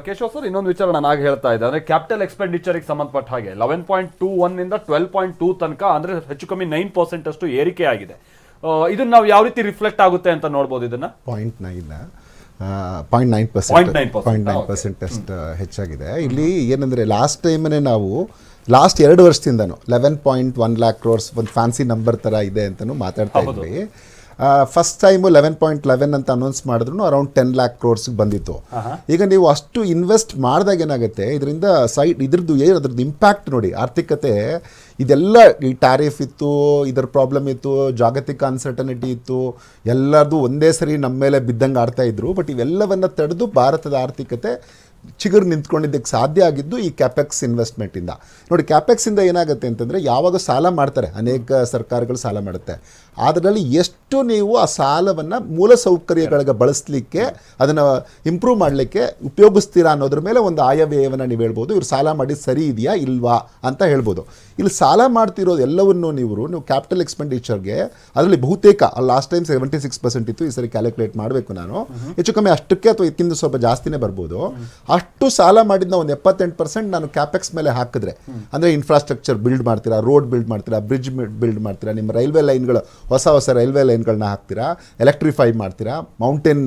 Keshav sir, ಇನ್ನೊಂದು ವಿಚಾರ ನಾನು ಆಗ ಹೇಳ್ತಾ ಇದ್ದೆ, ಅಂದ್ರೆ ಕ್ಯಾಪಿಟಲ್ ಎಕ್ಸ್ಪೆಂಡಿಚರ್ಗೆ ಸಂಬಂಧಪಟ್ಟ ಹಾಗೆ 11.21 ಇಂದ 12.2 ತನಕ, ಅಂದ್ರೆ ಹೆಚ್ಚು ಕಮ್ಮಿ 9% ಅಷ್ಟು ಏರಿಕೆ ಆಗಿದೆ. ಇದನ್ನ ನಾವು ಯಾವ ರೀತಿ ರಿಫ್ಲೆಕ್ಟ್ ಆಗುತ್ತೆ ಅಂತ ನೋಡ್ಬೋದು? ಇದನ್ನ 0.9% ಅಷ್ಟು ಹೆಚ್ಚಾಗಿದೆ. ಇಲ್ಲಿ ಏನಂದರೆ ಲಾಸ್ಟ್ ಟೈಮೇ ನಾವು ಲಾಸ್ಟ್ 2 ವರ್ಷದಿಂದನೂ 11.1 lakh crores ಒಂದು ಫ್ಯಾನ್ಸಿ ನಂಬರ್ ಥರ ಇದೆ ಅಂತಲೂ ಮಾತಾಡ್ತಾ ಇದ್ವಿ. ಫಸ್ಟ್ ಟೈಮು 11.11 ಅಂತ ಅನೌನ್ಸ್ ಮಾಡಿದ್ರು ಅರೌಂಡ್ 10 lakh crores ಬಂದಿತ್ತು. ಈಗ ನೀವು ಅಷ್ಟು ಇನ್ವೆಸ್ಟ್ ಮಾಡಿದಾಗ ಏನಾಗುತ್ತೆ, ಇದರಿಂದ ಇದ್ರದ್ದು ಇಂಪ್ಯಾಕ್ಟ್ ನೋಡಿ, ಆರ್ಥಿಕತೆ ಇದೆಲ್ಲ ಈ ಟ್ಯಾರಿಫ್ ಇತ್ತು, ಇದರ ಪ್ರಾಬ್ಲಮ್ ಇತ್ತು, ಜಾಗತಿಕ ಅನ್ಸರ್ಟನಿಟಿ ಇತ್ತು, ಎಲ್ಲರದು ಒಂದೇ ಸರಿ ನಮ್ಮ ಮೇಲೆ ಬಿದ್ದಂಗೆ ಆಡ್ತಾ ಇದ್ರು. ಬಟ್ ಇವೆಲ್ಲವನ್ನು ತಡೆದು ಭಾರತದ ಆರ್ಥಿಕತೆ ಚಿಗುರು ನಿಂತ್ಕೊಂಡಿದ್ದಕ್ಕೆ ಸಾಧ್ಯ ಆಗಿದ್ದು ಈ ಕ್ಯಾಪೆಕ್ಸ್ ಇನ್ವೆಸ್ಟ್ಮೆಂಟಿಂದ. ನೋಡಿ, ಕ್ಯಾಪೆಕ್ಸಿಂದ ಏನಾಗುತ್ತೆ ಅಂತಂದರೆ, ಯಾವಾಗ ಸಾಲ ಮಾಡ್ತಾರೆ, ಅನೇಕ ಸರ್ಕಾರಗಳು ಸಾಲ ಮಾಡುತ್ತೆ, ಅದರಲ್ಲಿ ಎಷ್ಟು ನೀವು ಆ ಸಾಲವನ್ನು ಮೂಲಸೌಕರ್ಯಗಳಿಗೆ ಬಳಸಲಿಕ್ಕೆ, ಅದನ್ನು ಇಂಪ್ರೂವ್ ಮಾಡಲಿಕ್ಕೆ ಉಪಯೋಗಿಸ್ತೀರಾ ಅನ್ನೋದ್ರ ಮೇಲೆ ಒಂದು ಆಯವ್ಯಯವನ್ನು ನೀವು ಹೇಳ್ಬೋದು. ಇವ್ರು ಸಾಲ ಮಾಡಿ ಸರಿ ಇದೆಯಾ ಇಲ್ವಾ ಅಂತ ಹೇಳ್ಬೋದು. ಇಲ್ಲಿ ಸಾಲ ಮಾಡ್ತಿರೋದು ಎಲ್ಲವನ್ನೂ ನೀವು ಕ್ಯಾಪಿಟಲ್ ಎಕ್ಸ್ಪೆಂಡಿಚರ್ಗೆ, ಅದರಲ್ಲಿ ಬಹುತೇಕ ಲಾಸ್ಟ್ ಟೈಮ್ 76% ಇತ್ತು, ಈ ಸರಿ ಕ್ಯಾಲ್ಕುಲೇಟ್ ಮಾಡಬೇಕು ನಾನು, ಹೆಚ್ಚು ಕಮ್ಮಿ ಅಷ್ಟಕ್ಕೆ ಅಥವಾ ಇದಕ್ಕಿಂತ ಸ್ವಲ್ಪ ಜಾಸ್ತಿನೇ ಬರ್ಬೋದು. ಅಷ್ಟು ಸಾಲ ಮಾಡಿದ್ನ ಒಂದು 78% ನಾನು ಕ್ಯಾಪೆಕ್ಸ್ ಮೇಲೆ ಹಾಕಿದ್ರೆ, ಅಂದರೆ ಇನ್ಫ್ರಾಸ್ಟ್ರಕ್ಚರ್ ಬಿಲ್ಡ್ ಮಾಡ್ತೀರಾ, ರೋಡ್ ಬಿಲ್ಡ್ ಮಾಡ್ತೀರಾ, ಬ್ರಿಡ್ಜ್ ಬಿಲ್ಡ್ ಮಾಡ್ತೀರಾ, ನಿಮ್ಮ ರೈಲ್ವೆ ಲೈನ್ಗಳು ಹೊಸ ರೈಲ್ವೆ ಲೈನ್ಗಳನ್ನ ಹಾಕ್ತೀರಾ, ಎಲೆಕ್ಟ್ರಿಫೈ ಮಾಡ್ತೀರಾ, ಮೌಂಟೇನ್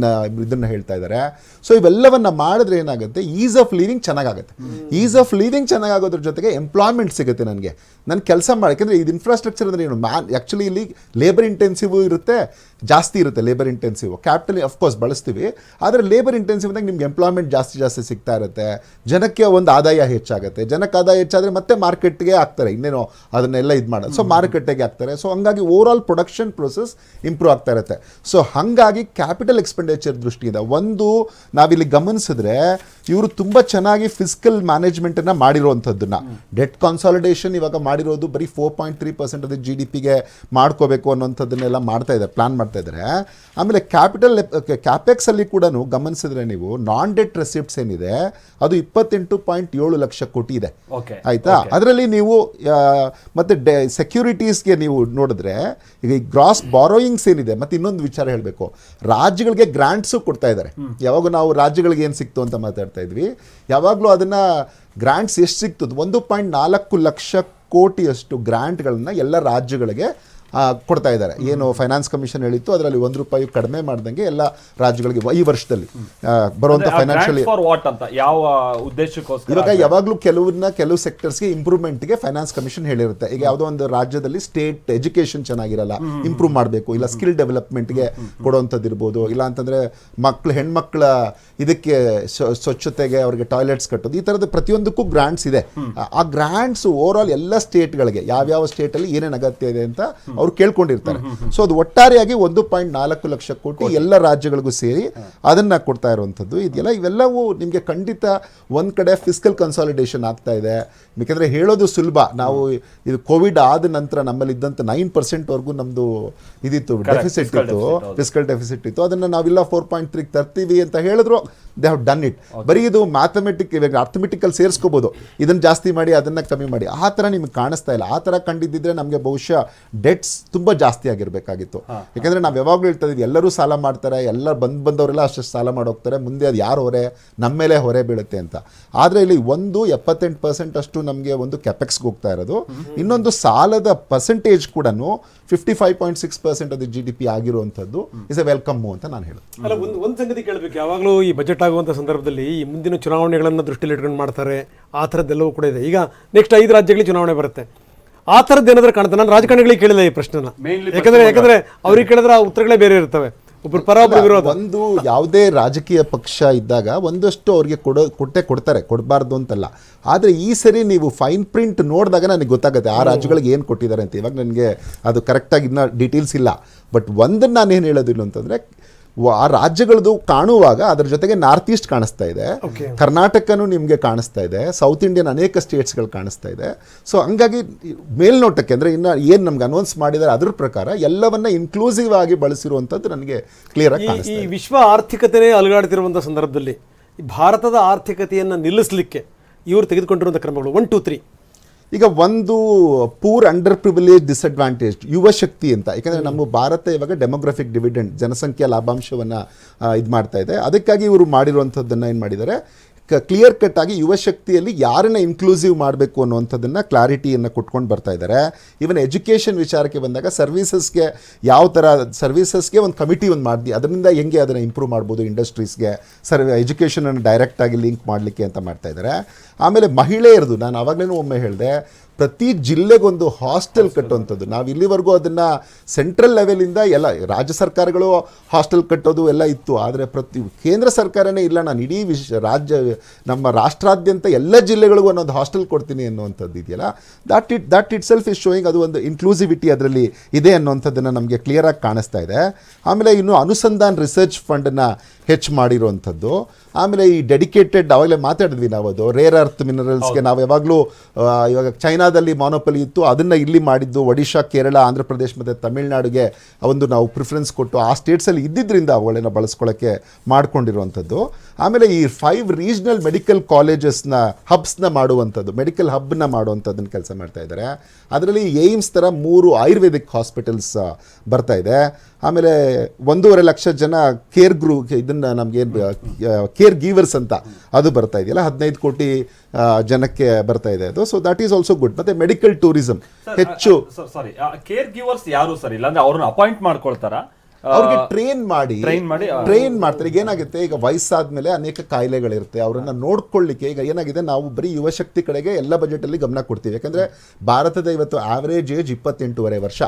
ಇದನ್ನು ಹೇಳ್ತಾ ಇದ್ದಾರೆ. ಸೊ ಇವೆಲ್ಲವನ್ನು ಮಾಡಿದ್ರೆ ಏನಾಗುತ್ತೆ, ಈಸ್ ಆಫ್ ಲಿವಿಂಗ್ ಚೆನ್ನಾಗುತ್ತೆ. ಈಸ್ ಆಫ್ ಲಿವಿಂಗ್ ಚೆನ್ನಾಗೋದ್ರ ಜೊತೆಗೆ ಎಂಪ್ಲಾಯ್ಮೆಂಟ್ ಸಿಗುತ್ತೆ ನನಗೆ, ನನ್ನ ಕೆಲಸ ಮಾಡಿ. ಯಾಕೆಂದರೆ ಇದು ಇನ್ಫ್ರಾಸ್ಟ್ರಕ್ಚರ್ ಅಂದರೆ ಏನು, ಆ್ಯಕ್ಚುಲಿ ಇಲ್ಲಿ ಲೇಬರ್ ಇಂಟೆನ್ಸಿವ್ ಇರುತ್ತೆ, ಜಾಸ್ತಿ ಇರುತ್ತೆ ಲೇಬರ್ ಇಂಟೆನ್ಸಿವ್. ಕ್ಯಾಪಿಟಲ್ ಅಫ್ಕೋರ್ಸ್ ಬಳಸ್ತೀವಿ, ಆದರೆ ಲೇಬರ್ ಇಂಟೆನ್ಸಿವ್ ಅಂದಾಗ ನಿಮ್ಗೆ ಎಂಪ್ಲಾಯ್ಮೆಂಟ್ ಜಾಸ್ತಿ ಸಿಗ್ತಾ ಇರುತ್ತೆ, ಜನಕ್ಕೆ ಒಂದು ಆದಾಯ ಹೆಚ್ಚಾಗುತ್ತೆ. ಜನಕ್ಕೆ ಆದಾಯ ಹೆಚ್ಚಾದರೆ ಮತ್ತೆ ಮಾರ್ಕೆಟ್ಗೆ ಹಾಕ್ತಾರೆ, ಇನ್ನೇನೋ ಅದನ್ನೆಲ್ಲ ಇದು ಮಾಡೋದು, ಸೊ ಮಾರುಕಟ್ಟೆಗೆ ಹಾಕ್ತಾರೆ. ಸೊ ಹಂಗಾಗಿ over all production process improve ಆಗ್ತಾ ಇರುತ್ತೆ. ಸೊ ಹಾಗಾಗಿ ಕ್ಯಾಪಿಟಲ್ ಎಕ್ಸ್ಪೆಂಡಿಚರ್ ದೃಷ್ಟಿಯಿಂದ ಒಂದು ನಾವಿಲ್ಲಿ ಗಮನಿಸಿದ್ರೆ, ಇವರು ತುಂಬ ಚೆನ್ನಾಗಿ ಫಿಸ್ಕಲ್ ಮ್ಯಾನೇಜ್ಮೆಂಟನ್ನು ಮಾಡಿರೋವಂಥದ್ದನ್ನು, ಡೆಟ್ ಕಾನ್ಸಾಲಿಡೇಷನ್ ಇವಾಗ ಮಾಡಿರೋದು ಬರೀ 4.3% ಅದು GDPಗೆ ಮಾಡ್ಕೋಬೇಕು ಅನ್ನೋಂಥದ್ದನ್ನೆಲ್ಲ ಮಾಡ್ತಾ ಇದ್ದಾರೆ, ಪ್ಲಾನ್ ಮಾಡ್ತಾ ಇದ್ದಾರೆ. ಆಮೇಲೆ ಕ್ಯಾಪೆಕ್ಸ್ ಅಲ್ಲಿ ಕೂಡ ಗಮನಿಸಿದ್ರೆ ನೀವು ನಾನ್ ಡೆಟ್ ರೆಸಿಪ್ಟ್ಸ್ ಏನಿದೆ ಅದು 28.7 ಲಕ್ಷ ಕೋಟಿ ಇದೆ, ಆಯ್ತಾ. ಅದರಲ್ಲಿ ನೀವು ಮತ್ತೆ ಸೆಕ್ಯೂರಿಟೀಸ್ಗೆ ನೀವು ನೋಡಿದ್ರೆ, ಈಗ ಈ ಗ್ರಾಸ್ ಬಾರೋಯಿಂಗ್ಸ್ ಏನಿದೆ, ಮತ್ತೆ ಇನ್ನೊಂದು ವಿಚಾರ ಹೇಳಬೇಕು, ರಾಜ್ಯಗಳಿಗೆ ಗ್ರಾಂಟ್ಸು ಕೊಡ್ತಾ ಇದ್ದಾರೆ. ಯಾವಾಗ ನಾವು ರಾಜ್ಯಗಳಿಗೆ ಏನು ಸಿಕ್ತು ಅಂತ ಮಾತಾಡ್ತಾ ಇದ್ವಿ, ಯಾವಾಗಲೂ ಅದನ್ನು ಗ್ರಾಂಟ್ಸ್ ಎಷ್ಟು ಸಿಗ್ತದೆ, 1.4 ಲಕ್ಷ ಕೋಟಿಯಷ್ಟು ಗ್ರಾಂಟ್ಗಳನ್ನ ಎಲ್ಲ ರಾಜ್ಯಗಳಿಗೆ ಕೊಡ್ತಾ ಇದ್ದಾರೆ. ಏನು ಫೈನಾನ್ಸ್ ಕಮಿಷನ್ ಹೇಳಿತ್ತು, ಅದರಲ್ಲಿ ₹1 ಕಡಿಮೆ ಮಾಡ್ದಂಗೆ ಎಲ್ಲ ರಾಜ್ಯಗಳಿಗೆ ಈ ವರ್ಷದಲ್ಲಿ ಬರುವಂಥ ಫೈನಾನ್ಷಿಯಲ್ ಯಾವ ಉದ್ದೇಶಕ್ಕೋಸ್ಕರ. ಇವಾಗ ಯಾವಾಗಲೂ ಕೆಲವು ಸೆಕ್ಟರ್ಸ್ಗೆ ಇಂಪ್ರೂವ್ಮೆಂಟ್ಗೆ ಫೈನಾನ್ಸ್ ಕಮಿಷನ್ ಹೇಳಿರುತ್ತೆ. ಈಗ ಯಾವುದೋ ಒಂದು ರಾಜ್ಯದಲ್ಲಿ ಸ್ಟೇಟ್ ಎಜುಕೇಷನ್ ಚೆನ್ನಾಗಿರಲ್ಲ, ಇಂಪ್ರೂವ್ ಮಾಡಬೇಕು, ಇಲ್ಲ ಸ್ಕಿಲ್ ಡೆವಲಪ್ಮೆಂಟ್ಗೆ ಕೊಡುವಂಥದ್ದು ಇರ್ಬೋದು, ಇಲ್ಲ ಅಂತಂದರೆ ಹೆಣ್ಮಕ್ಳ ಇದಕ್ಕೆ ಸ್ವಚ್ಛತೆಗೆ ಅವ್ರಿಗೆ ಟಾಯ್ಲೆಟ್ಸ್ ಕಟ್ಟೋದು, ಈ ಥರದ ಪ್ರತಿಯೊಂದಕ್ಕೂ ಗ್ರಾಂಟ್ಸ್ ಇದೆ. ಆ ಗ್ರಾಂಟ್ಸ್ ಓವರ್ ಆಲ್ ಎಲ್ಲ ಸ್ಟೇಟ್ಗಳಿಗೆ ಯಾವ್ಯಾವ ಸ್ಟೇಟಲ್ಲಿ ಏನೇನು ಅಗತ್ಯ ಇದೆ ಅಂತ ಅವ್ರು ಕೇಳ್ಕೊಂಡಿರ್ತಾರೆ. ಸೊ ಅದು ಒಟ್ಟಾರೆಯಾಗಿ 1.4 ಲಕ್ಷ ಕೋಟಿ ಎಲ್ಲ ರಾಜ್ಯಗಳಿಗೂ ಸೇರಿ ಅದನ್ನ ಕೊಡ್ತಾ ಇರುವಂಥದ್ದು ಇದೆಯಲ್ಲ. ಇವೆಲ್ಲವೂ ನಿಮಗೆ ಖಂಡಿತ ಒಂದ್ ಕಡೆ ಫಿಸ್ಕಲ್ ಕನ್ಸಾಲಿಡೇಷನ್ ಆಗ್ತಾ ಇದೆ. ಯಾಕಂದ್ರೆ ಹೇಳೋದು ಸುಲಭ, ನಾವು ಇದು ಕೋವಿಡ್ ಆದ ನಂತರ ನಮ್ಮಲ್ಲಿ ಇದ್ದಂಥ 9% ವರೆಗೂ ನಮ್ದು ಇದಿತ್ತು, ಡೆಫಿಸಿಟ್ ಇತ್ತು, ಫಿಸ್ಕಲ್ ಡೆಫಿಸಿಟ್ ಇತ್ತು. ಅದನ್ನ ನಾವಿಲ್ಲ 4.3 ತರ್ತೀವಿ ಅಂತ ಹೇಳಿದ್ರು, ದೇ ಹ್ಯಾವ್ ಡನ್ ಇಟ್. ಬರೀ ಇದು ಅರ್ಥಮೆಟಿಕಲ್ ಸೇರಿಸ್ಕೋಬಹುದು, ಇದನ್ನ ಜಾಸ್ತಿ ಮಾಡಿ ಅದನ್ನ ಕಮ್ಮಿ ಮಾಡಿ, ಆ ಥರ ನಿಮ್ಗೆ ಕಾಣಿಸ್ತಾ ಇಲ್ಲ. ಆ ಥರ ಕಂಡಿದ್ದಿದ್ರೆ ನಮಗೆ ಬಹುಶಃ ಡೆಟ್ಸ್ ತುಂಬ ಜಾಸ್ತಿ ಆಗಿರಬೇಕಾಗಿತ್ತು. ಯಾಕಂದರೆ ನಾವು ಯಾವಾಗಲೂ ಹೇಳ್ತಾ ಇದೀವಿ, ಎಲ್ಲರೂ ಸಾಲ ಮಾಡ್ತಾರೆ, ಎಲ್ಲ ಬಂದವರೆಲ್ಲ ಅಷ್ಟು ಸಾಲ ಮಾಡೋಗ್ತಾರೆ, ಮುಂದೆ ಅದು ಯಾರು ಹೊರೆ, ನಮ್ಮ ಮೇಲೆ ಹೊರೆ ಬೀಳುತ್ತೆ ಅಂತ. ಆದರೆ ಇಲ್ಲಿ 78% ಅಷ್ಟು ನಮಗೆ ಒಂದು ಕ್ಯಾಪೆಕ್ಸ್ಗೆ ಹೋಗ್ತಾ ಇರೋದು, ಇನ್ನೊಂದು ಸಾಲದ ಪರ್ಸೆಂಟೇಜ್ ಕೂಡ 55.6% ಅದು GDP ಆಗಿರುವಂಥದ್ದು ಇಸ್ ಎ ವೆಲ್ಕಮ್ ಮೂವ್ ಅಂತ ನಾನು ಹೇಳೋದು. ಅಲ್ಲ, ಒಂದು ಸಂಗತಿ ಕೇಳಬೇಕು, ಯಾವಾಗಲೂ ಈ ಬಜೆಟ್ ಆಗುವಂಥ ಸಂದರ್ಭದಲ್ಲಿ ಈ ಮುಂದಿನ ಚುನಾವಣೆಗಳನ್ನು ದೃಷ್ಟಿಯಲ್ಲಿ ಇಟ್ಕೊಂಡು ಮಾಡ್ತಾರೆ, ಆ ಥರದ್ದೆಲ್ಲವೂ ಕೂಡ ಇದೆ. ಈಗ ನೆಕ್ಸ್ಟ್ 5 ರಾಜ್ಯಗಳಿಗೆ ಚುನಾವಣೆ ಬರುತ್ತೆ, ಆ ಥರದ್ದು ಏನಾದರೂ ಕಾಣುತ್ತೆ? ನಾನು ರಾಜಕಾರಣಿಗಳಿಗೆ ಕೇಳಿಲ್ಲ ಈ ಪ್ರಶ್ನೆನ, ಯಾಕಂದ್ರೆ ಅವ್ರಿಗೆ ಕೇಳಿದ್ರೆ ಆ ಉತ್ತರಗಳೇ ಬೇರೆ ಇರ್ತವೆ, ಒಬ್ಬರು ಪರ ಒಬ್ಬರು ವಿರೋಧ. ಒಂದು ಯಾವುದೇ ರಾಜಕೀಯ ಪಕ್ಷ ಇದ್ದಾಗ ಒಂದಷ್ಟು ಅವ್ರಿಗೆ ಕೊಡ್ತಾರೆ, ಕೊಡಬಾರ್ದು ಅಂತಲ್ಲ. ಆದರೆ ಈ ಸರಿ ನೀವು ಫೈನ್ ಪ್ರಿಂಟ್ ನೋಡಿದಾಗ ನನಗೆ ಗೊತ್ತಾಗುತ್ತೆ ಆ ರಾಜ್ಯಗಳಿಗೆ ಏನು ಕೊಟ್ಟಿದ್ದಾರೆ ಅಂತ. ಇವಾಗ ನನಗೆ ಅದು ಕರೆಕ್ಟಾಗಿ ಇನ್ನೂ ಡೀಟೇಲ್ಸ್ ಇಲ್ಲ. ಬಟ್ ಒಂದನ್ನು ನಾನೇನು ಹೇಳೋದಿಲ್ಲ ಅಂತಂದರೆ, ಆ ರಾಜ್ಯಗಳದ್ದು ಕಾಣುವಾಗ ಅದರ ಜೊತೆಗೆ ನಾರ್ತ್ ಈಸ್ಟ್ ಕಾಣಿಸ್ತಾ ಇದೆ, ಕರ್ನಾಟಕನೂ ನಿಮಗೆ ಕಾಣಿಸ್ತಾ ಇದೆ, ಸೌತ್ ಇಂಡಿಯನ್ ಅನೇಕ ಸ್ಟೇಟ್ಸ್ಗಳು ಕಾಣಿಸ್ತಾ ಇದೆ. ಸೊ ಹಂಗಾಗಿ ಮೇಲ್ನೋಟಕ್ಕೆ ಅಂದರೆ ಇನ್ನು ಏನು ನಮ್ಗೆ ಅನೌನ್ಸ್ ಮಾಡಿದ್ದಾರೆ ಅದ್ರ ಪ್ರಕಾರ ಎಲ್ಲವನ್ನ ಇನ್ಕ್ಲೂಸಿವ್ ಆಗಿ ಬಳಸಿರುವಂಥದ್ದು ನನಗೆ ಕ್ಲಿಯರ್ ಆಗಿ ಕಾಣಿಸ್ತಾ ಇದೆ. ಈ ವಿಶ್ವ ಆರ್ಥಿಕತೆಯೇ ಅಲುಗಾಡ್ತಿರುವಂಥ ಸಂದರ್ಭದಲ್ಲಿ ಭಾರತದ ಆರ್ಥಿಕತೆಯನ್ನು ನಿಲ್ಲಿಸಲಿಕ್ಕೆ ಇವರು ತೆಗೆದುಕೊಂಡಿರುವಂಥ ಕ್ರಮಗಳು 1, 2, 3 ಈಗ ಒಂದು ಪೂರ್ ಅಂಡರ್ ಪ್ರಿವಿಲೇಜ್ ಡಿಸ್ಅಡ್ವಾಂಟೇಜ್ ಯುವ ಶಕ್ತಿ ಅಂತ, ಯಾಕಂದರೆ ನಮ್ಮ ಭಾರತ ಇವಾಗ ಡೆಮೋಗ್ರಫಿಕ್ ಡಿವಿಡೆಂಡ್ ಜನಸಂಖ್ಯಾ ಲಾಭಾಂಶವನ್ನು ಇದು ಮಾಡ್ತಾ ಇದೆ. ಅದಕ್ಕಾಗಿ ಇವರು ಮಾಡಿರುವಂಥದ್ದನ್ನು ಏನು ಮಾಡಿದ್ದಾರೆ, ಕ್ಲಿಯರ್ ಕಟ್ ಆಗಿ ಯುವ ಶಕ್ತಿಯಲ್ಲಿ ಯಾರನ್ನ ಇನ್ಕ್ಲೂಸಿವ್ ಮಾಡಬೇಕು ಅನ್ನುವಂಥದ್ದನ್ನು ಕ್ಲಾರಿಟಿಯನ್ನು ಕೊಟ್ಕೊಂಡು ಬರ್ತಾ ಇದ್ದಾರೆ. ಈವನ್ ಎಜುಕೇಷನ್ ವಿಚಾರಕ್ಕೆ ಬಂದಾಗ ಸರ್ವೀಸಸ್ಗೆ ಯಾವ ಥರ ಸರ್ವೀಸಸ್ಗೆ ಒಂದು ಕಮಿಟಿ ಒಂದು ಮಾಡಿ ಅದರಿಂದ ಹೆಂಗೆ ಅದನ್ನು ಇಂಪ್ರೂವ್ ಮಾಡ್ಬೋದು ಇಂಡಸ್ಟ್ರೀಸ್ಗೆ ಎಜುಕೇಷನನ್ನು ಡೈರೆಕ್ಟಾಗಿ ಲಿಂಕ್ ಮಾಡಲಿಕ್ಕೆ ಅಂತ ಮಾಡ್ತಾ ಇದ್ದಾರೆ. ಆಮೇಲೆ ಮಹಿಳೆಯರದು ನಾನು ಆವಾಗಲೇ ಒಮ್ಮೆ ಹೇಳಿದೆ, ಪ್ರತಿ ಜಿಲ್ಲೆಗೊಂದು ಹಾಸ್ಟೆಲ್ ಕಟ್ಟುವಂಥದ್ದು. ನಾವು ಇಲ್ಲಿವರೆಗೂ ಅದನ್ನು ಸೆಂಟ್ರಲ್ ಲೆವೆಲಿಂದ ಎಲ್ಲ ರಾಜ್ಯ ಸರ್ಕಾರಗಳು ಹಾಸ್ಟೆಲ್ ಕಟ್ಟೋದು ಎಲ್ಲ ಇತ್ತು, ಆದರೆ ಕೇಂದ್ರ ಸರ್ಕಾರನೇ ಇಲ್ಲ, ನಾನು ಇಡೀ ನಮ್ಮ ರಾಷ್ಟ್ರಾದ್ಯಂತ ಎಲ್ಲ ಜಿಲ್ಲೆಗಳಿಗೂ ಅನ್ನೋದು ಹಾಸ್ಟೆಲ್ ಕೊಡ್ತೀನಿ ಅನ್ನುವಂಥದ್ದು ಇದೆಯಲ್ಲ, that it self is showing ಅದು ಒಂದು ಇನ್ಕ್ಲೂಸಿವಿಟಿ ಅದರಲ್ಲಿ ಇದೆ ಅನ್ನುವಂಥದ್ದನ್ನು ನಮಗೆ ಕ್ಲಿಯರಾಗಿ ಕಾಣಿಸ್ತಾ ಇದೆ. ಆಮೇಲೆ ಇನ್ನು ಅನುಸಂಧಾನ್ ರಿಸರ್ಚ್ ಫಂಡನ್ನು ಹೆಚ್ಚು ಮಾಡಿರುವಂಥದ್ದು. ಆಮೇಲೆ ಈ ಡೆಡಿಕೇಟೆಡ್ ಅವಾಗಲೇ ಮಾತಾಡಿದ್ವಿ ನಾವು, ಅದು ರೇರ್ ಅರ್ತ್ ಮಿನರಲ್ಸ್ಗೆ ನಾವು ಯಾವಾಗಲೂ ಇವಾಗ ಚೈನಾದಲ್ಲಿ ಮಾನೋಪಲಿ ಇತ್ತು, ಅದನ್ನು ಇಲ್ಲಿ ಮಾಡಿದ್ದು ಒಡಿಶಾ, ಕೇರಳ, ಆಂಧ್ರ ಪ್ರದೇಶ್ ಮತ್ತು ತಮಿಳ್ನಾಡಿಗೆ ಒಂದು ನಾವು ಪ್ರಿಫರೆನ್ಸ್ ಕೊಟ್ಟು ಆ ಸ್ಟೇಟ್ಸಲ್ಲಿ ಇದ್ದಿದ್ದರಿಂದ ಅವುಗಳನ್ನ ಬಳಸ್ಕೊಳ್ಳೋಕ್ಕೆ ಮಾಡ್ಕೊಂಡಿರುವಂಥದ್ದು. ಆಮೇಲೆ ಈ 5 ರೀಜ್ನಲ್ ಮೆಡಿಕಲ್ ಕಾಲೇಜಸ್ನ ಹಬ್ಸ್ನ ಮಾಡುವಂಥದ್ದು, ಮೆಡಿಕಲ್ ಹಬ್ನ ಮಾಡುವಂಥದ್ದನ್ನು ಕೆಲಸ ಮಾಡ್ತಾ ಇದ್ದಾರೆ. ಅದರಲ್ಲಿ ಏಮ್ಸ್ ಥರ 3 ಆಯುರ್ವೇದಿಕ್ ಹಾಸ್ಪಿಟಲ್ಸ್ ಬರ್ತಾ ಇದೆ. ಆಮೇಲೆ 1.5 ಲಕ್ಷ ಜನ ಇದನ್ನು ನಮಗೆ ಕೇರ್ ಗೀವರ್ಸ್ ಅಂತ ಅದು ಬರ್ತಾ ಇದೆಯಲ್ಲ, 15 ಕೋಟಿ ಜನಕ್ಕೆ ಬರ್ತಾ ಇದೆ ಅದು. So that is also good. ಮತ್ತೆ ಮೆಡಿಕಲ್ ಟೂರಿಸಂ ಹೆಚ್ಚು. ಸಾರಿ, ಕೇರ್ ಗಿವರ್ಸ್ ಯಾರು ಸರ್? ಇಲ್ಲ ಅಂದ್ರೆ ಅವ್ರನ್ನ ಅಪಾಯಿಂಟ್ ಮಾಡ್ಕೊಳ್ತಾರಾ? ಅವ್ರಿಗೆ ಟ್ರೈನ್ ಮಾಡ್ತಾರೆ. ಈಗ ಏನಾಗುತ್ತೆ, ಈಗ ವಯಸ್ಸಾದ್ಮೇಲೆ ಅನೇಕ ಕಾಯಿಲೆಗಳಿರುತ್ತೆ, ಅವರನ್ನ ನೋಡ್ಕೊಳ್ಳಿಕ್ಕೆ ಈಗ ಏನಾಗಿದೆ, ನಾವು ಬರೀ ಯುವ ಶಕ್ತಿ ಕಡೆಗೆ ಎಲ್ಲ ಬಜೆಟಲ್ಲಿ ಗಮನ ಕೊಡ್ತೀವಿ. ಯಾಕಂದ್ರೆ ಭಾರತದ ಇವತ್ತು ಆವರೇಜ್ ಏಜ್ 28.5 ವರ್ಷ.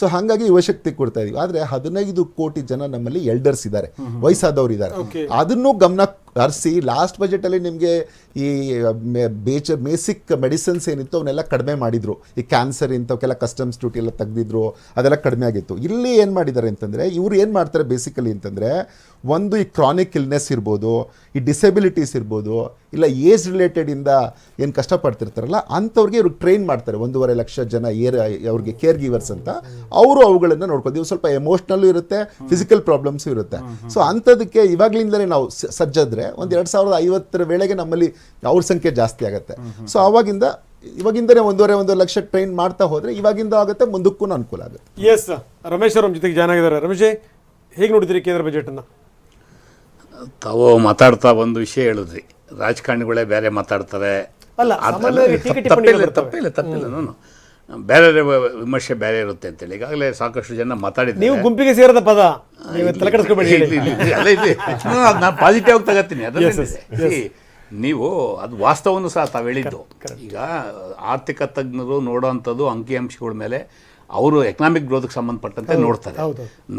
ಸೊ ಹಾಗಾಗಿ ಯುವ ಶಕ್ತಿ ಕೊಡ್ತಾ ಇದೀವಿ. ಆದ್ರೆ 15 ಕೋಟಿ ಜನ ನಮ್ಮಲ್ಲಿ ಎಲ್ಡರ್ಸ್ ಇದ್ದಾರೆ, ವಯಸ್ಸಾದವ್ರು ಇದ್ದಾರೆ. ಅದನ್ನು ಗಮನ ಹರಿಸಿ ಲಾಸ್ಟ್ ಬಜೆಟಲ್ಲಿ ನಿಮಗೆ ಈ ಬೇಸಿಕ್ ಮೆಡಿಸಿನ್ಸ್ ಏನಿತ್ತು ಅವನ್ನೆಲ್ಲ ಕಡಿಮೆ ಮಾಡಿದ್ರು. ಈ ಕ್ಯಾನ್ಸರ್ ಇಂಥವಕ್ಕೆಲ್ಲ ಕಸ್ಟಮ್ಸ್ ಡ್ಯೂಟಿ ಎಲ್ಲ ತೆಗೆದಿದ್ರು, ಅದೆಲ್ಲ ಕಡಿಮೆ ಆಗಿತ್ತು. ಇಲ್ಲಿ ಏನು ಮಾಡಿದ್ದಾರೆ ಅಂತಂದರೆ, ಇವ್ರು ಏನು ಮಾಡ್ತಾರೆ ಬೇಸಿಕಲಿ ಅಂತಂದರೆ, ಒಂದು ಈ ಕ್ರಾನಿಕ್ ಇಲ್ನೆಸ್ ಇರ್ಬೋದು, ಈ ಡಿಸೆಬಿಲಿಟೀಸ್ ಇರ್ಬೋದು, ಇಲ್ಲ ಏಜ್ ರಿಲೇಟೆಡಿಂದ ಏನು ಕಷ್ಟಪಡ್ತಿರ್ತಾರಲ್ಲ ಅಂಥವ್ರಿಗೆ ಇವ್ರಿಗೆ ಟ್ರೈನ್ ಮಾಡ್ತಾರೆ. 1.5 ಲಕ್ಷ ಜನ ಅವ್ರಿಗೆ ಕೇರ್ ಗಿವರ್ಸ್ ಅಂತ. ಅವರು ಅವುಗಳನ್ನು ನೋಡ್ಕೊಂಡು, ಇವು ಸ್ವಲ್ಪ ಎಮೋಷ್ನಲ್ಲು ಇರುತ್ತೆ, ಫಿಸಿಕಲ್ ಪ್ರಾಬ್ಲಮ್ಸು ಇರುತ್ತೆ. ಸೊ ಅಂಥದಕ್ಕೆ ಇವಾಗಲಿಂದಲೇ ನಾವು ಸಜ್ಜಾದ್ರೆ ಒಂದು 2050 ವೇಳೆಗೆ ನಮ್ಮಲ್ಲಿ ಅವ್ರ ಸಂಖ್ಯೆ ಜಾಸ್ತಿ ಆಗುತ್ತೆ. ಸೊ ಇವಾಗಿಂದನೇ 1.5 ಲಕ್ಷ ಟ್ರೈನ್ ಮಾಡ್ತಾ ಹೋದರೆ ಇವಾಗಿಂದ ಆಗುತ್ತೆ, ಮುಂದಕ್ಕೂ ಅನುಕೂಲ ಆಗುತ್ತೆ. ಎಸ್, ರಮೇಶ್ ಅವ್ರ ಜೊತೆಗೆ ಜಾಯ್ನ್ ಆಗಿದ್ದಾರೆ. ರಮೇಶ್, ಹೇಗೆ ನೋಡಿದ್ರಿ ಕೇಂದ್ರ ಬಜೆಟನ್ನು? ತಾವು ಮಾತಾಡ್ತಾ ಒಂದು ವಿಷಯ ಹೇಳಿದ್ರಿ, ರಾಜಕಾರಣಿಗಳೇ ಬೇರೆ ಮಾತಾಡ್ತಾರೆ. ತಪ್ಪಿಲ್ಲ. ನಾನು ಬೇರೆ ವಿಮರ್ಶೆ ಬೇರೆ ಇರುತ್ತೆ ಅಂತೇಳಿ ಈಗಾಗಲೇ ಸಾಕಷ್ಟು ಜನ ಮಾತಾಡಿದ್ರು. ನೀವು ಗುಂಪಿಗೆ ಸೇರದ ಪದ ತಲೆ ಕೆಡಿಸ್ಕೊಬೇಡಿ. ನಾನು ಪಾಸಿಟಿವ್ ಆಗಿ ತಗೋತೀನಿ ಅದರಲ್ಲಿ. ನೀವು ಅದು ವಾಸ್ತವವನ್ನು ಸಹ ತಾವು ಹೇಳಿದ್ದು. ಈಗ ಆರ್ಥಿಕ ತಜ್ಞರು ನೋಡೋವಂಥದ್ದು ಅಂಕಿಅಂಶಗಳ ಮೇಲೆ ಅವರು ಎಕನಾಮಿಕ್ ಗ್ರೋತ್ಗೆ ಸಂಬಂಧಪಟ್ಟಂತೆ ನೋಡ್ತಾರೆ.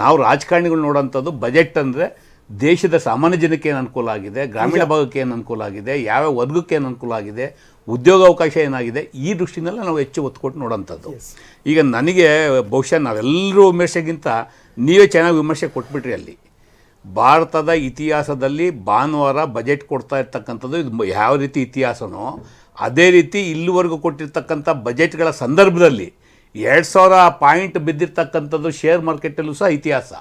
ನಾವು ರಾಜಕಾರಣಿಗಳು ನೋಡೋವಂಥದ್ದು ಬಜೆಟ್ ಅಂದರೆ ದೇಶದ ಸಾಮಾನ್ಯ ಜನಕ್ಕೆ ಏನು ಅನುಕೂಲ ಆಗಿದೆ, ಗ್ರಾಮೀಣ ಭಾಗಕ್ಕೆ ಏನು ಅನುಕೂಲ ಆಗಿದೆ, ಯಾವ ವರ್ಗಕ್ಕೆ ಏನು ಅನುಕೂಲ ಆಗಿದೆ, ಉದ್ಯೋಗಾವಕಾಶ ಏನಾಗಿದೆ, ಈ ದೃಷ್ಟಿನೆಲ್ಲ ನಾವು ಹೆಚ್ಚು ಒತ್ತು ಕೊಟ್ಟು ನೋಡೋಂಥದ್ದು. ಈಗ ನನಗೆ ಬಹುಶಃ ನಾವೆಲ್ಲರೂ ವಿಮರ್ಶೆಗಿಂತ ನೀವೇ ಚೆನ್ನಾಗಿ ವಿಮರ್ಶೆ ಕೊಟ್ಬಿಟ್ರಿ. ಅಲ್ಲಿ ಭಾರತದ ಇತಿಹಾಸದಲ್ಲಿ ಭಾನುವಾರ ಬಜೆಟ್ ಕೊಡ್ತಾ ಇರ್ತಕ್ಕಂಥದ್ದು ಇದು ಯಾವ ರೀತಿ ಇತಿಹಾಸನೋ ಅದೇ ರೀತಿ ಇಲ್ಲಿವರೆಗೂ ಕೊಟ್ಟಿರ್ತಕ್ಕಂಥ ಬಜೆಟ್ಗಳ ಸಂದರ್ಭದಲ್ಲಿ 2000 ಪಾಯಿಂಟ್ ಬಿದ್ದಿರ್ತಕ್ಕಂಥದ್ದು ಶೇರ್ ಮಾರ್ಕೆಟಲ್ಲೂ ಸಹ ಇತಿಹಾಸ.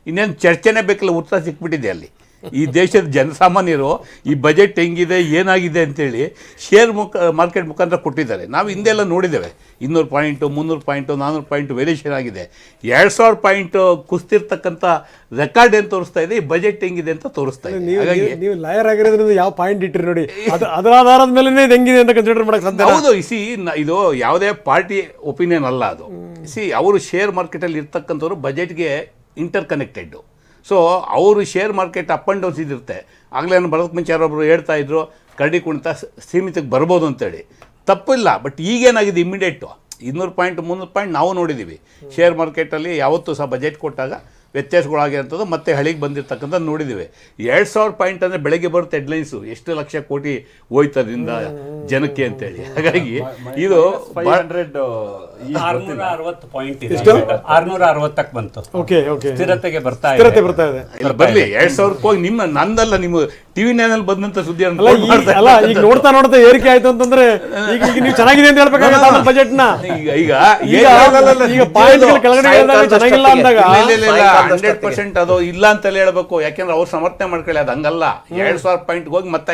ಇನ್ನೇನು ಚರ್ಚೆನೇ ಬೇಕಲ್ಲ, ಉತ್ತರ ಸಿಕ್ಬಿಟ್ಟಿದೆ ಅಲ್ಲಿ. ಈ ದೇಶದ ಜನಸಾಮಾನ್ಯರು ಈ ಬಜೆಟ್ ಹೆಂಗಿದೆ ಏನಾಗಿದೆ ಅಂತೇಳಿ ಶೇರ್ ಮಾರ್ಕೆಟ್ ಮುಖಾಂತರ ಕೊಟ್ಟಿದ್ದಾರೆ. ನಾವು ಹಿಂದೆಲ್ಲ ನೋಡಿದ್ದೇವೆ, 200 ಪಾಯಿಂಟು 300 ಪಾಯಿಂಟು 400 ಪಾಯಿಂಟು ವೇರಿಯೇಷನ್ ಆಗಿದೆ. 2000 ಪಾಯಿಂಟ್ ಕುಸ್ತಿರ್ತಕ್ಕಂಥ ರೆಕಾರ್ಡ್ ಏನು ತೋರಿಸ್ತಾ ಇದೆ, ಈ ಬಜೆಟ್ ಹೆಂಗಿದೆ ಅಂತ ತೋರಿಸ್ತಾ ಇದೆ. ಹಾಗಾಗಿ ನೀವು ಲಾಯರ್ ಆಗಿರೋದ್ರಿಂದ ಯಾವ ಪಾಯಿಂಟ್ ಇಟ್ಟಿರಿ ನೋಡಿ, ಅದರ ಆಧಾರದ ಮೇಲೆ ಹೆಂಗಿದೆ ಅಂತ ಕನ್ಸಿಡರ್ ಮಾಡಕ್ಕೆ ಸಾಧ್ಯ. ಹೌದು, ಇದು ಯಾವುದೇ ಪಾರ್ಟಿ ಒಪಿನಿಯನ್ ಅಲ್ಲ ಅದು. ಅವರು ಶೇರ್ ಮಾರ್ಕೆಟಲ್ಲಿ ಇರ್ತಕ್ಕಂಥವ್ರು ಬಜೆಟ್ಗೆ ಇಂಟರ್ ಕನೆಕ್ಟೆಡ್ಡು. ಸೊ ಅವರು share market up and downs ಇದಿರುತ್ತೆ. ಆಗಲೇ ನಾನು ಬರೋದಕ್ಕೆ ಮುಂಚೆ ಯಾರೊಬ್ಬರು ಹೇಳ್ತಾ ಇದ್ರು ಕರಡಿ ಕುಣಿತ ಸೀಮಿತಕ್ಕೆ ಬರ್ಬೋದು ಅಂತೇಳಿ. ತಪ್ಪಿಲ್ಲ, ಬಟ್ ಈಗೇನಾಗಿದೆ ಇಮ್ಮಿಡಿಯೇಟು 200 ಪಾಯಿಂಟ್ 300 ಪಾಯಿಂಟ್ ನಾವು ನೋಡಿದ್ದೀವಿ. ಶೇರ್ ಮಾರ್ಕೆಟಲ್ಲಿ ಯಾವತ್ತೂ ಸಹ ಬಜೆಟ್ ಕೊಟ್ಟಾಗ ವ್ಯತ್ಯಾಸಗಳಾಗಿರೋಂಥದ್ದು ಮತ್ತೆ ಹಳಿಗೆ ಬಂದಿರತಕ್ಕಂಥದ್ದು ನೋಡಿದ್ದೀವಿ. 2000 ಪಾಯಿಂಟ್ ಅಂದರೆ ಬೆಳಗ್ಗೆ ಬರುತ್ತೆ ಹೆಡ್ಲೈನ್ಸು, ಎಷ್ಟು ಲಕ್ಷ ಕೋಟಿ ಹೋಯ್ತದ್ರಿಂದ ಜನಕ್ಕೆ ಅಂತೇಳಿ. ಹಾಗಾಗಿ ಇದು 660 ಪಾಯಿಂಟ್ ಇದೆ, 660ಕ್ಕೆ ಬಂತು. ಓಕೆ ಸ್ಥಿರತೆಗೆ ಬರ್ತಾ ಇದೆ. ಬರಲಿ 2000ಕ್ಕೆ ಹೋಗಿ ನಂದಲ್ಲ, ನಿಮ್ಮ ಟಿವಿ ನಲ್ಲಿ ಬಂದಂತ ಸುದ್ದಿ ಅಲ್ಲ ಈಗ ನೋಡ್ತಾ ಏರಿಕೆ ಆಯ್ತು ಅಂತಂದ್ರೆ ಈಗ ನೀವು ಚೆನ್ನಾಗಿದೆ ಅಂತ ಹೇಳ್ಬೇಕಾಗತ್ತೆ ಬಜೆಟ್ ನ. ಈಗ ಪಾಯಿಂಟ್ಗಳು ಕೆಳಗಡೆ ಹೇಳಿದಾಗ ಚೆನ್ನಾಗಿಲ್ಲ ಅಂದಾಗ 100% ಅದು ಇಲ್ಲ ಅಂತಲೇ ಹೇಳ್ಬೇಕು. ಯಾಕೆಂದ್ರೆ ಅವ್ರು ಸಮರ್ಥನೆ ಮಾಡ್ಕೊಳ್ಳಿ, ಅದು ಹಂಗಲ್ಲ. 2,000 ಪಾಯಿಂಟ್ಗೆ ಹೋಗಿ ಮತ್ತೆ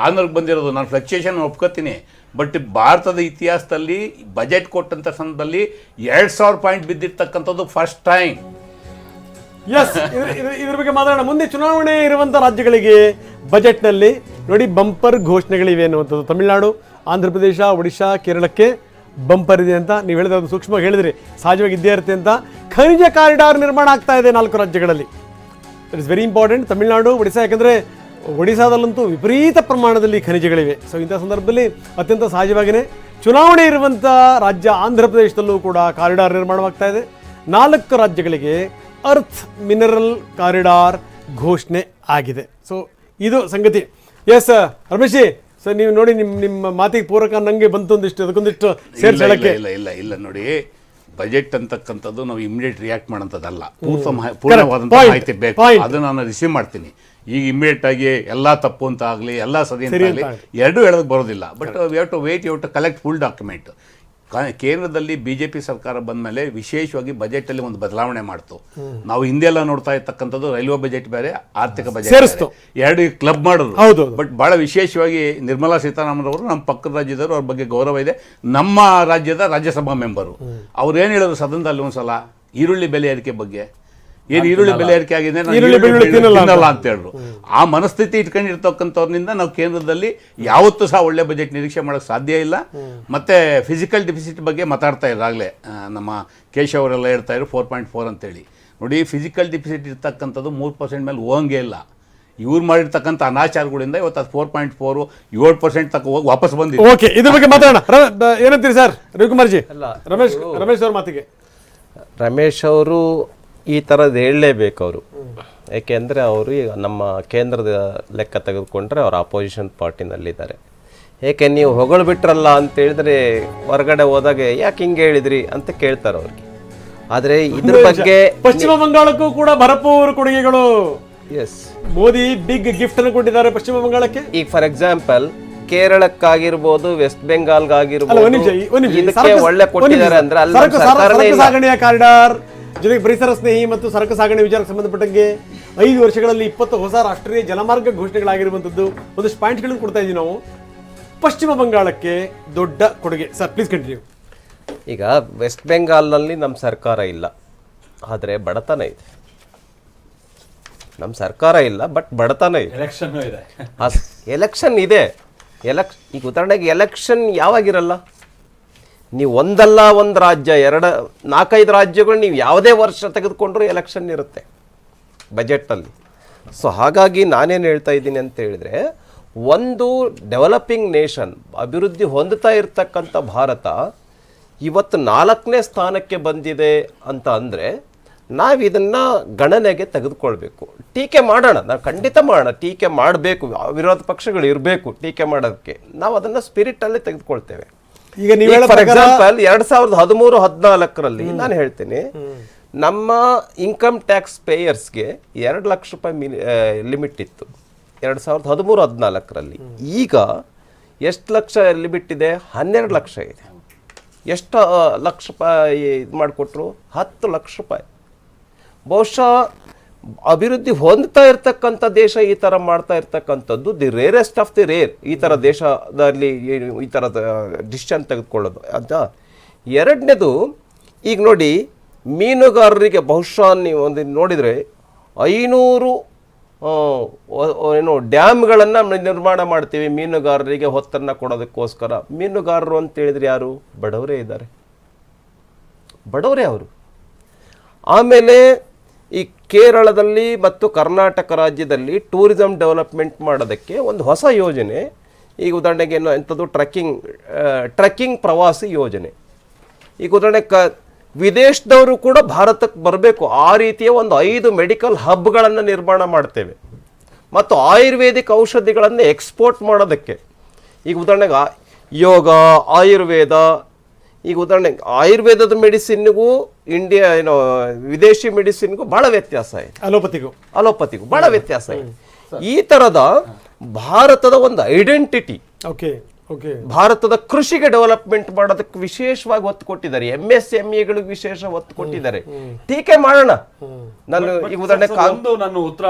500 ಬಂದಿರೋದು. ನಾನು ಫ್ಲಕ್ಚುಯೇಷನ್ ಒಪ್ಕೋತೀನಿ, ಬಟ್ ಭಾರತದ ಇತಿಹಾಸದಲ್ಲಿ ಬಜೆಟ್ ಕೊಟ್ಟಂತ ಸಂದರ್ಭದಲ್ಲಿ 2,000 ಪಾಯಿಂಟ್ ಬಿದ್ದಿರ್ತಕ್ಕಂಥದ್ದು ಫಸ್ಟ್ ಟೈಮ್. ಎಸ್, ಇದ್ರ ಬಗ್ಗೆ ಮಾತಾಡೋಣ. ಮುಂದೆ ಚುನಾವಣೆ ಇರುವಂತ ರಾಜ್ಯಗಳಿಗೆ ಬಜೆಟ್ ನಲ್ಲಿ ನೋಡಿ ಬಂಪರ್ ಘೋಷಣೆಗಳಿವೆ ಅನ್ನುವಂಥದ್ದು. ತಮಿಳುನಾಡು, ಆಂಧ್ರ ಪ್ರದೇಶ, ಒಡಿಶಾ, ಕೇರಳಕ್ಕೆ ಬಂಪರ್ ಇದೆ ಅಂತ ನೀವು ಹೇಳಿದ್ರೆ, ಅದು ಸೂಕ್ಷ್ಮವಾಗಿ ಹೇಳಿದ್ರಿ, ಸಹಜವಾಗಿ ಇದ್ದೇ ಇರುತ್ತೆ ಅಂತ. ಖನಿಜ ಕಾರಿಡಾರ್ ನಿರ್ಮಾಣ ಆಗ್ತಾ ಇದೆ 4 ರಾಜ್ಯಗಳಲ್ಲಿ. It is very important. Tamil Nadu, Odisha, ಯಾಕಂದ್ರೆ ಒಡಿಶಾದಲ್ಲಂತೂ ವಿಪರೀತ ಪ್ರಮಾಣದಲ್ಲಿ ಖನಿಜಗಳಿವೆ. ಸೊ ಇಂಥ ಸಂದರ್ಭದಲ್ಲಿ ಅತ್ಯಂತ ಸಹಜವಾಗಿಯೇ ಚುನಾವಣೆ ಇರುವಂಥ ರಾಜ್ಯ ಆಂಧ್ರ ಪ್ರದೇಶದಲ್ಲೂ ಕೂಡ ಕಾರಿಡಾರ್ ನಿರ್ಮಾಣವಾಗ್ತಾ ಇದೆ. 4 ರಾಜ್ಯಗಳಿಗೆ ಅರ್ತ್ ಮಿನರಲ್ ಕಾರಿಡಾರ್ ಘೋಷಣೆ ಆಗಿದೆ. ಸೊ ಇದು ಸಂಗತಿ. ಎಸ್ ರಮೇಶ್, ಸೊ ನೀವು ನೋಡಿ ನಿಮ್ಮ ಮಾತಿಗೆ ಪೂರಕ ನಂಗೆ ಬಂತು ಒಂದಿಷ್ಟು, ಅದಕ್ಕೊಂದಿಷ್ಟು ಸೇರ್ಸಕ್ಕೆ. ಇಲ್ಲ ನೋಡಿ, ಬಜೆಟ್ ಅಂತಕ್ಕಂಥದ್ದು ನಾವು ಇಮಿಡಿಯೇಟ್ ರಿಯಾಕ್ಟ್ ಮಾಡೋಂಥದ್ದಲ್ಲ. ಪೂರ್ಣವಾದಂಥ ಮಾಹಿತಿ ಬೇಕು, ಅದನ್ನ ನಾನು ರಿಸೀವ್ ಮಾಡ್ತೀನಿ. ಈಗ ಇಮಿಡಿಯೇಟ್ ಆಗಿ ಎಲ್ಲ ತಪ್ಪು ಅಂತ ಆಗಲಿ, ಎಲ್ಲ ಸರಿ ಅಂತ ಆಗಲಿ, ಎರಡೂ ಹೇಳೋದಕ್ಕೆ ಬರೋದಿಲ್ಲ. But we have to wait, you have to collect full document. ಕೇಂದ್ರದಲ್ಲಿ ಬಿಜೆಪಿ ಸರ್ಕಾರ ಬಂದ ಮೇಲೆ ವಿಶೇಷವಾಗಿ ಬಜೆಟ್ ಅಲ್ಲಿ ಒಂದು ಬದಲಾವಣೆ ಮಾಡ್ತು. ನಾವು ಹಿಂದೆಲ್ಲ ನೋಡ್ತಾ ಇರ್ತಕ್ಕಂಥದ್ದು ರೈಲ್ವೆ ಬಜೆಟ್ ಬೇರೆ, ಆರ್ಥಿಕ ಬಜೆಟ್ ಎರಡು ಕ್ಲಬ್ ಮಾಡೋದು. ಬಟ್ ಬಹಳ ವಿಶೇಷವಾಗಿ ನಿರ್ಮಲಾ ಸೀತಾರಾಮನ್ ಅವರು ನಮ್ಮ ಪಕ್ಕದ ರಾಜ್ಯದವರು, ಅವ್ರ ಬಗ್ಗೆ ಗೌರವ ಇದೆ. ನಮ್ಮ ರಾಜ್ಯದ ರಾಜ್ಯಸಭಾ ಮೆಂಬರು ಅವ್ರು ಏನ್ ಹೇಳಿದ್ರು ಸದನದಲ್ಲಿ ಒಂದ್ಸಲ ಈರುಳ್ಳಿ ಬೆಲೆ ಏರಿಕೆ ಬಗ್ಗೆ, ಏನು ಈರುಳ್ಳಿ ಬೆಲೆ ಏರಿಕೆ ಆಗಿದೆ ತಿನ್ನಲ್ಲ ಅಂತ ಹೇಳಿದ್ರು. ಆ ಮನಸ್ಥಿತಿ ಇಟ್ಕೊಂಡಿರ್ತಕ್ಕಂಥವ್ರನಿಂದ ನಾವು ಕೇಂದ್ರದಲ್ಲಿ ಯಾವತ್ತೂ ಸಹ ಒಳ್ಳೆ ಬಜೆಟ್ ನಿರೀಕ್ಷೆ ಮಾಡೋಕ್ಕೆ ಸಾಧ್ಯ ಇಲ್ಲ. ಮತ್ತೆ ಫಿಸಿಕಲ್ ಡಿಫಿಸಿಟ್ ಬಗ್ಗೆ ಮಾತಾಡ್ತಾ ಇದ್ದಾಗಲೇ ನಮ್ಮ ಕೇಶವ್ ಅವರೆಲ್ಲ ಹೇಳ್ತಾ ಇದ್ರು 4.4 ಅಂತೇಳಿ. ನೋಡಿ, ಫಿಸಿಕಲ್ ಡಿಫಿಸಿಟ್ ಇರ್ತಕ್ಕಂಥದ್ದು 3% ಮೇಲೆ ಹೋಗಂಗೆ ಇಲ್ಲ. ಇವ್ರು ಮಾಡಿರ್ತಕ್ಕಂಥ ಅನಾಚಾರಗಳಿಂದ ಇವತ್ತು ಅದು 4.4 7% ತಕ್ಕ ಹೋಗಿ ವಾಪಸ್ ಬಂದಿದೆ. ಓಕೆ, ಇದ್ರ ಬಗ್ಗೆ ಮಾತಾಡೋಣ. ಏನಂತೀರಿ ಸರ್ ರವಿಕುಮಾರ್ ಜಿ? ರಮೇಶ್ ಅವ್ರ ಮಾತಿಗೆ. ರಮೇಶ್ ಅವರು ಈ ಥರದ್ದು ಹೇಳಲೇಬೇಕು ಅವರು. ಏಕೆಂದರೆ ಅವರು ಈಗ ನಮ್ಮ ಕೇಂದ್ರದ ಲೆಕ್ಕ ತೆಗೆದುಕೊಂಡ್ರೆ ಅವರು ಅಪೋಸಿಷನ್ ಪಾರ್ಟಿನಲ್ಲಿದ್ದಾರೆ. ಏಕೆ ನೀವು ಹೊಗಳ್ಬಿಟ್ರಲ್ಲ ಅಂತ ಹೇಳಿದ್ರೆ ಹೊರಗಡೆ ಹೋದಾಗ ಯಾಕೆ ಹಿಂಗೆ ಹೇಳಿದ್ರಿ ಅಂತ ಕೇಳ್ತಾರೆ ಅವ್ರಿಗೆ. ಆದರೆ ಇದ್ರ ಬಗ್ಗೆ ಪಶ್ಚಿಮ ಬಂಗಾಳಕ್ಕೂ ಕೂಡ ಭರಪೂರ್ ಕೊಡುಗೆಗಳು. ಎಸ್, ಮೋದಿ ಬಿಗ್ ಗಿಫ್ಟ್ ಅನ್ನು ಕೊಟ್ಟಿದ್ದಾರೆ ಪಶ್ಚಿಮ ಬಂಗಾಳಕ್ಕೆ. ಈಗ ಫಾರ್ ಎಕ್ಸಾಂಪಲ್ ಕೇರಳಕ್ಕಾಗಿರ್ಬೋದು, ವೆಸ್ಟ್ ಬೆಂಗಾಲ್ಗಾಗಿರ್ಬೋದು, ಇದಕ್ಕೆ ಒಳ್ಳೆ ಕೊಟ್ಟಿದ್ದಾರೆ ಅಂದ್ರೆ ಅಲ್ಲಿ ಸಾಗಣೆಯ ಕಾರಿಡಾರ್ ಜೊತೆಗೆ ಪರಿಸರ ಸ್ನೇಹಿ ಮತ್ತು ಸರಕು ಸಾಗಣೆ ವಿಚಾರಕ್ಕೆ ಸಂಬಂಧಪಟ್ಟಂಗೆ 5 ವರ್ಷಗಳಲ್ಲಿ 20 ಹೊಸ ರಾಷ್ಟ್ರೀಯ ಜಲಮಾರ್ಗ ಘೋಷಣೆಗಳಾಗಿರುವಂಥದ್ದು. ಒಂದಷ್ಟು ಪಾಯಿಂಟ್ಗಳನ್ನು ಕೊಡ್ತಾ ಇದ್ದೀವಿ ನಾವು. ಪಶ್ಚಿಮ ಬಂಗಾಳಕ್ಕೆ ದೊಡ್ಡ ಕೊಡುಗೆ. Sir please continue. ಈಗ ವೆಸ್ಟ್ ಬೆಂಗಾಲ್ನಲ್ಲಿ ನಮ್ಮ ಸರ್ಕಾರ ಇಲ್ಲ, ಆದರೆ ಬಡತನ ಇದೆ. ನಮ್ಮ ಸರ್ಕಾರ ಇಲ್ಲ, ಬಟ್ ಬಡತನ ಇದೆ. ಎಲೆಕ್ಷನ್ ಇದೆ. ಈಗ ಉದಾಹರಣೆಗೆ ಎಲೆಕ್ಷನ್ ಯಾವಾಗಿರಲ್ಲ, ನೀವು ಒಂದಲ್ಲ ಒಂದು ರಾಜ್ಯ 4-5 ರಾಜ್ಯಗಳು ನೀವು ಯಾವುದೇ ವರ್ಷ ತೆಗೆದುಕೊಂಡ್ರೂ ಎಲೆಕ್ಷನ್ ಇರುತ್ತೆ ಬಜೆಟಲ್ಲಿ. ಸೊ ಹಾಗಾಗಿ ನಾನೇನು ಹೇಳ್ತಾ ಇದ್ದೀನಿ ಅಂತ ಹೇಳಿದ್ರೆ, ಒಂದು ಡೆವಲಪಿಂಗ್ ನೇಷನ್, ಅಭಿವೃದ್ಧಿ ಹೊಂದುತ್ತಾ ಇರ್ತಕ್ಕಂಥ ಭಾರತ ಇವತ್ತು 4ನೇ ಸ್ಥಾನಕ್ಕೆ ಬಂದಿದೆ ಅಂತ ಅಂದರೆ ನಾವು ಇದನ್ನು ಗಣನೆಗೆ ತೆಗೆದುಕೊಳ್ಬೇಕು. ಟೀಕೆ ಮಾಡೋಣ, ನಾವು ಖಂಡಿತ ಮಾಡೋಣ, ಟೀಕೆ ಮಾಡಬೇಕು, ವಿರೋಧ ಪಕ್ಷಗಳು ಇರಬೇಕು ಟೀಕೆ ಮಾಡೋದಕ್ಕೆ. ನಾವು ಅದನ್ನು ಸ್ಪಿರಿಟಲ್ಲಿ ತೆಗೆದುಕೊಳ್ತೇವೆ. ಈಗ ಫಾರ್ ಎಕ್ಸಾಂಪಲ್ 2013-14ರಲ್ಲಿ ನಾನು ಹೇಳ್ತೀನಿ, ನಮ್ಮ ಇನ್ಕಮ್ ಟ್ಯಾಕ್ಸ್ ಪೇಯರ್ಸ್ಗೆ 2 ಲಕ್ಷ ರೂಪಾಯಿ ಲಿಮಿಟ್ ಇತ್ತು 2013-14ರಲ್ಲಿ. ಈಗ ಎಷ್ಟು ಲಕ್ಷ ಲಿಮಿಟ್ ಇದೆ? 12 ಲಕ್ಷ ಇದೆ. ಎಷ್ಟು ಲಕ್ಷ ರೂಪಾಯಿ ಇದು ಮಾಡಿಕೊಟ್ರು? 10 ಲಕ್ಷ ರೂಪಾಯಿ. ಬಹುಶಃ ಅಭಿವೃದ್ಧಿ ಹೊಂದ್ತಾ ಇರ್ತಕ್ಕಂಥ ದೇಶ ಈ ಥರ ಮಾಡ್ತಾ ಇರ್ತಕ್ಕಂಥದ್ದು the rarest of the rare. ಈ ಥರ ದೇಶದಲ್ಲಿ ಈ ಥರದ ಡಿಸಿಷನ್ ತೆಗೆದುಕೊಳ್ಳೋದು ಅಂತ. ಎರಡನೇದು, ಈಗ ನೋಡಿ ಮೀನುಗಾರರಿಗೆ ಬಹುಶಃ ನೀವು ಒಂದು ನೋಡಿದರೆ 500 ಡ್ಯಾಮ್ಗಳನ್ನು ನಿರ್ಮಾಣ ಮಾಡ್ತೀವಿ ಮೀನುಗಾರರಿಗೆ ಹೊತ್ತನ್ನು ಕೊಡೋದಕ್ಕೋಸ್ಕರ. ಮೀನುಗಾರರು ಅಂತ ಹೇಳಿದ್ರೆ ಯಾರು? ಬಡವರೇ ಇದ್ದಾರೆ, ಬಡವರೇ ಅವರು. ಆಮೇಲೆ ಈ ಕೇರಳದಲ್ಲಿ ಮತ್ತು ಕರ್ನಾಟಕ ರಾಜ್ಯದಲ್ಲಿ ಟೂರಿಸಂ ಡೆವಲಪ್ಮೆಂಟ್ ಮಾಡೋದಕ್ಕೆ ಒಂದು ಹೊಸ ಯೋಜನೆ. ಈಗ ಉದಾಹರಣೆಗೆ ಎಂಥದ್ದು ಟ್ರೆಕ್ಕಿಂಗ್ ಪ್ರವಾಸಿ ಯೋಜನೆ. ಈಗ ಉದಾಹರಣೆ ವಿದೇಶದವರು ಕೂಡ ಭಾರತಕ್ಕೆ ಬರಬೇಕು, ಆ ರೀತಿಯ ಒಂದು 5 ಮೆಡಿಕಲ್ ಹಬ್ಗಳನ್ನು ನಿರ್ಮಾಣ ಮಾಡ್ತೇವೆ. ಮತ್ತು ಆಯುರ್ವೇದಿಕ್ ಔಷಧಿಗಳನ್ನು ಎಕ್ಸ್ಪೋರ್ಟ್ ಮಾಡೋದಕ್ಕೆ. ಈಗ ಉದಾಹರಣೆಗೆ ಯೋಗ, ಆಯುರ್ವೇದ, ಈಗ ಉದಾಹರಣೆಗೆ ಆಯುರ್ವೇದದ ಮೆಡಿಸಿನ್ಗೂ ವಿದೇಶಿ ಮೆಡಿಸಿನ್ಗೂ ಭಾಳ ವ್ಯತ್ಯಾಸ ಇದೆ. ಅಲೋಪತಿಗೂ ಭಾಳ ವ್ಯತ್ಯಾಸ ಇದೆ. ಈ ಥರದ ಭಾರತದ ಒಂದು ಐಡೆಂಟಿಟಿ, ಓಕೆ ಓಕೆ ಭಾರತದ ಕೃಷಿಗೆ ಡೆವಲಪ್ಮೆಂಟ್ ಮಾಡೋದಕ್ಕೆ ವಿಶೇಷವಾಗಿ ಒತ್ತು ಕೊಟ್ಟಿದ್ದಾರೆ, MSMEಗಳಿಗೆ ವಿಶೇಷ ಒತ್ತು ಕೊಟ್ಟಿದ್ದಾರೆ. ಟೀಕೆ ಮಾಡೋಣ. ನಾನು ಈಗ ಉದಾಹರಣೆ ಒಂದು ನನ್ನ ಉತ್ತರ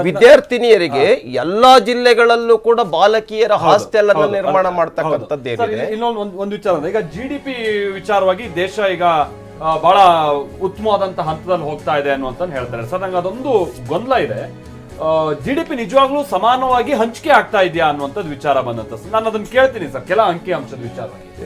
ವಿದ್ಯಾರ್ಥಿನಿಯರಿಗೆ ಎಲ್ಲಾ ಜಿಲ್ಲೆಗಳಲ್ಲೂ ಕೂಡ ಬಾಲಕಿಯರ ಹಾಸ್ಟೆಲ್ ಅನ್ನು ನಿರ್ಮಾಣ ಮಾಡ್ತಕ್ಕಂಥದ್ದು ಏನಿದೆ. ಇನ್ನೊಂದು ಒಂದು ವಿಚಾರ ಅಂದ್ರೆ, ಈಗ GDP ವಿಚಾರವಾಗಿ ದೇಶ ಈಗ ಬಹಳ ಉತ್ತಮವಾದಂತ ಹಂತದಲ್ಲಿ ಹೋಗ್ತಾ ಇದೆ ಅನ್ನುವಂತ ಹೇಳ್ತಾರೆ ಸರ್. ನಂಗೆ ಅದೊಂದು ಗೊಂದಲ ಇದೆ. GDP ನಿಜವಾಗ್ಲೂ ಸಮಾನವಾಗಿ ಹಂಚಿಕೆ ಆಗ್ತಾ ಇದೆಯಾ ಅನ್ನುವಂಥದ್ದು ವಿಚಾರ ಬಂದಂತ. ನಾನು ಅದನ್ನ ಕೇಳ್ತೀನಿ ಸರ್, ಕೆಲ ಅಂಕಿ ಅಂಶದ ವಿಚಾರವಾಗಿ.